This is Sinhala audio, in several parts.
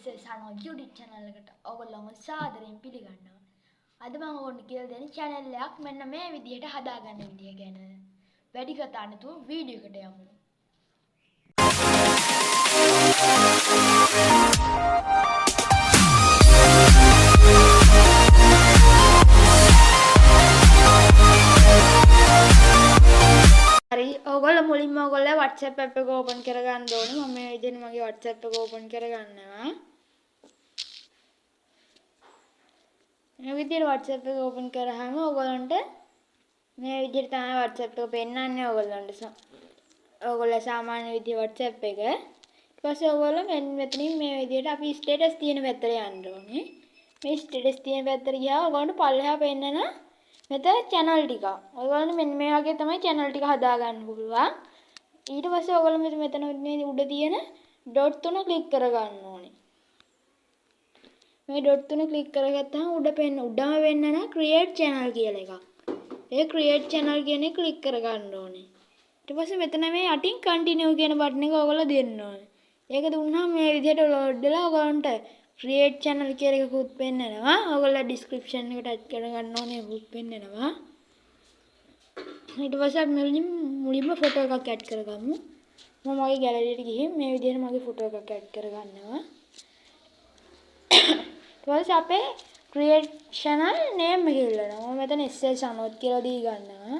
SS අනෝ YouTube channel එකට ඔයගොල්ලෝම සාදරයෙන් පිළිගන්නවා. අද මම ඔයගොල්ලන්ට කියලා දෙන්නේ channel එකක් මෙන්න මේ විදිහට හදාගන්න විදිය ගැන. වැඩි කතා නැතුව වීඩියෝ එකට යමු. හරි ඔයගොල්ලෝ මුලින්ම ඔයගොල්ලෝ WhatsApp app එක open කරගන්න ඕනේ. මම මේ විදිහට මගේ WhatsApp එක open කරගන්නවා. මේ විදිහට WhatsApp එක open කරාම ඔයගොල්ලන්ට මේ විදිහට තමයි WhatsApp එක පෙන්නන්නේ ඔයගොල්ලන්ට. ඔයගොල්ලෝ සාමාන්‍ය විදිහේ WhatsApp එක. ඊට පස්සේ ඔයගොල්ලෝ මෙතනින් මේ විදිහට අපි status තියෙන පැත්තට යන්න ඕනේ. මේ status තියෙන පැත්තට ගියාම ඔයගොල්ලන්ට පල්ලෙහා පෙන්නන මෙතන channel ටික. ඔයගොල්ලන්ට මෙන්න මේ වගේ තමයි channel ටික හදාගන්න පුළුවන්. ඊට පස්සේ ඔයගොල්ලෝ මෙතන මේ උඩ තියෙන dot තුන click කරගන්න ඕනේ. මේ dot තුන click කරගත්තාම උඩම වෙන්න create channel කියලා එකක්. ඒ create channel කියන එක click කරගන්න ඕනේ. ඊට පස්සේ මෙතන මේ යටින් continue කියන බටන් එක ඔයගොල්ලෝ දෙන්න ඕනේ. ඒක දුන්නාම මේ විදිහට load වෙලා ඔයගොල්ලන්ට create channel කියලා එකකුත් පෙන්නනවා. ඔයගොල්ලෝ description එකට add කරගන්න ඕනේ ඒකුත් පෙන්නනවා. ඊට පස්සේ අපි මුලින්ම photo එකක් add කරගමු. මම මගේ gallery එකට ගිහින් මේ විදිහට මගේ photo එකක් add කරගන්නවා. ඊට පස්සේ අපේ create channel name එක ඉල්ලනවා. මම මෙතන SS අනෝත් කියලා දී ගන්නවා.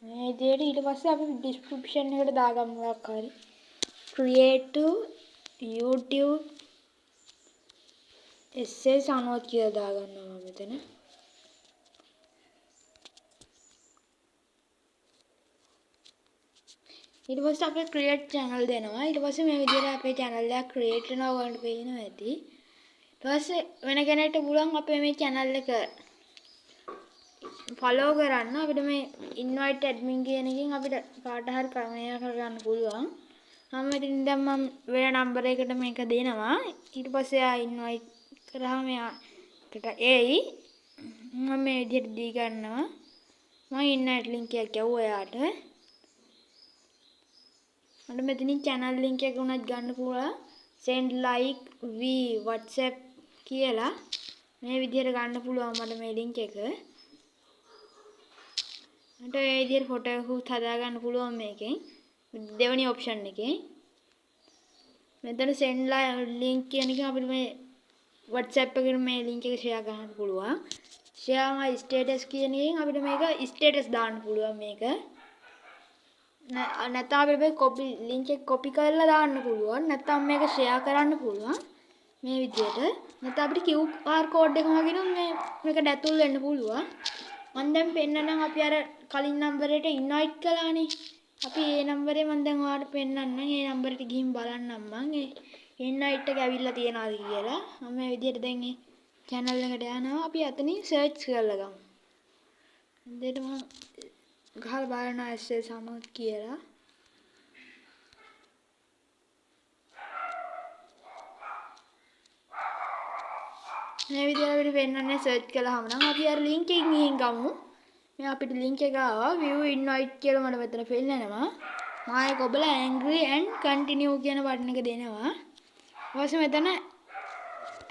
මේ විදිහට ඊට පස්සේ අපි description එකට දාගමු මොකක් හරි. create to YouTube SS අනෝත් කියලා දාගන්නවා මම මෙතන. ඊට පස්සේ අපි create channel දෙනවා. ඊට පස්සේ මේ විදිහට අපේ channel එක create වෙනවා ඔයගොල්ලන්ට පේනවා ඇති. ඊට පස්සේ වෙන කෙනෙක්ට පුළුවන් අපේ මේ channel එක follow කරන්න. අපිට මේ invite admin කියන එකෙන් අපිට කාට හරි කමෙන්ට් කරගන්න පුළුවන්. මම ඉතින් දැන් මම වෙන number එකකට මේක දෙනවා. ඊට පස්සේ ආ invite කරාම එයාට එයි. මම මේ විදිහට දී ගන්නවා. මම invite link එක ගැව්වා එයාට. මට මෙතනින් channel link එක උනත් ගන්න පුළුවන්. send like v WhatsApp කියලා මේ විදිහට ගන්න පුළුවන් මට මේ link එක. මට මේ විදිහට ෆොටෝ එකකුත් හදා ගන්න පුළුවන් මේකෙන්. දෙවෙනි ඔප්ෂන් එකේ. මෙතන send link කියන එක අපිට මේ WhatsApp එකේ මේ link එක share කරන්න පුළුවන්. share my status කියන එකෙන් අපිට මේක status දාන්න පුළුවන් මේක. නැත්නම් අපිට මේ copy link එක copy කරලා දාන්න පුළුවන්. නැත්නම් මේක share කරන්න පුළුවන්. මේ විදිහට. නැත්නම් අපිට QR code එක මගින් මේකට ඇතුල් වෙන්න පුළුවන්. මම දැන් පෙන්නනම් අපි අර කලින් නම්බර් එකට ඉන්වයිට් කළානේ. අපි ඒ නම්බරේ මම දැන් ඔයාලට පෙන්නන්නම්. ඒ නම්බර් එකට ගිහින් බලන්නම් මම. ඒ ඉන්වයිට් එක ඇවිල්ලා තියනවාද කියලා. මම මේ විදිහට දැන් මේ channel එකට යනවා. අපි අතනින් search කරලා ගමු. දෙන්න මම ගහලා බලනවා SS අනෝත් කියලා. මේ විදිහට අපිට වෙන්නන්නේ සර්ච් කළාම නම් අපි අර link එකකින් ගිහින් ගමු. මේ අපිට link එක ආවා view invite කියලා මට මෙතන පෙන්නනවා. මම ඒක ඔබලා angry and continue කියන බටන් එක දෙනවා. ඊට පස්සේ මෙතන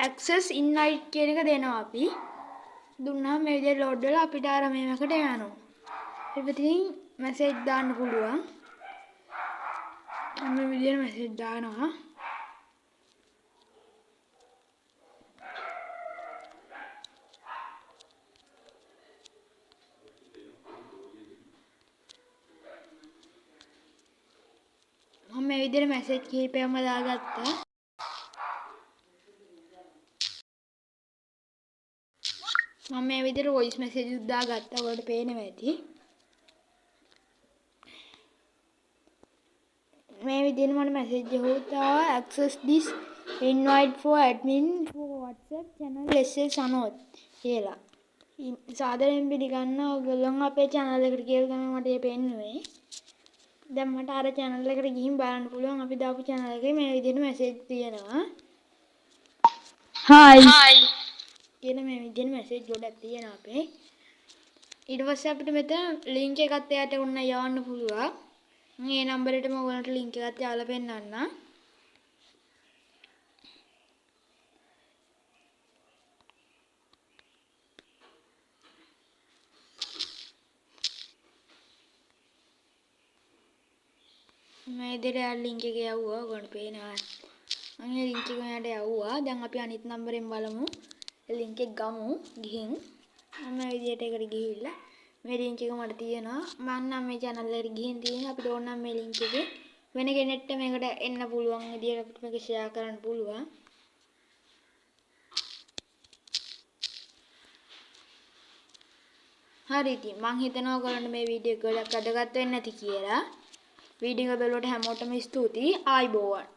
access invite කියන එක දෙනවා අපි. දුන්නාම මේ විදිහට load වෙලා අපිට අර මේකට යනවා. ඉතින් message දාන්න පුළුවන්. මම මේ විදිහට message දානවා. මේ විදිහට මැසේජ් කීපයක්ම දාගත්තා. මම මේ විදිහට වොයිස් මැසේජ් උත් දාගත්තා. ඔයාලට පේනවා ඇති. මේ විදිහට මට මැසේජ් එකක් ආවා access this invite for admin for WhatsApp channel SS අනෝත් කියලා. සාදරයෙන් පිළිගන්න ඔයගොල්ලෝ අපේ channel එකට කියලා තමයි මට මේ පෙන්නුවේ. දැන් මට අර channel එකට ගිහින් බලන්න පුළුවන් අපි දාපු channel එකේ මේ විදිහට message තියෙනවා. හායි කියන මේ විදිහට මැසේජ් ගොඩක් තියෙනවා අපේ. ඊට පස්සේ අපිට මෙතන ලින්ක් එකත් එයාට උන්න යවන්න පුළුවන්. මේ නම්බරෙටම ඔයගලන්ට ලින්ක් එකත් යාලා පෙන්නන්න. මේ විදිහට ලින්ක් එක යවුවා ඔයගලන්ට පේනවා. මම මේ ලින්ක් එක මෙයාට යවුවා. දැන් අපි අනිත් නම්බරෙන් බලමු. ලින්ක් එක ගමු ගිහින්. මම මේ විදිහට එකට ගිහිල්ලා මේ ලින්ක් එක මට තියෙනවා. මම නම් මේ channel එකට ගිහින් තියෙනවා. අපිට ඕන නම් මේ ලින්ක් එකේ වෙන කෙනෙක්ට මේකට එන්න පුළුවන් විදිහට අපිට මේක ෂෙයා කරන්න පුළුවන්. හරි ඉතින් මම හිතනවා ඔයගලන්ට මේ වීඩියෝ එක ගොඩක් වැදගත් වෙන්න ඇති කියලා. වීඩියෝ එක බලුවට හැමෝටම ස්තුතියි. ආයිබෝවන්.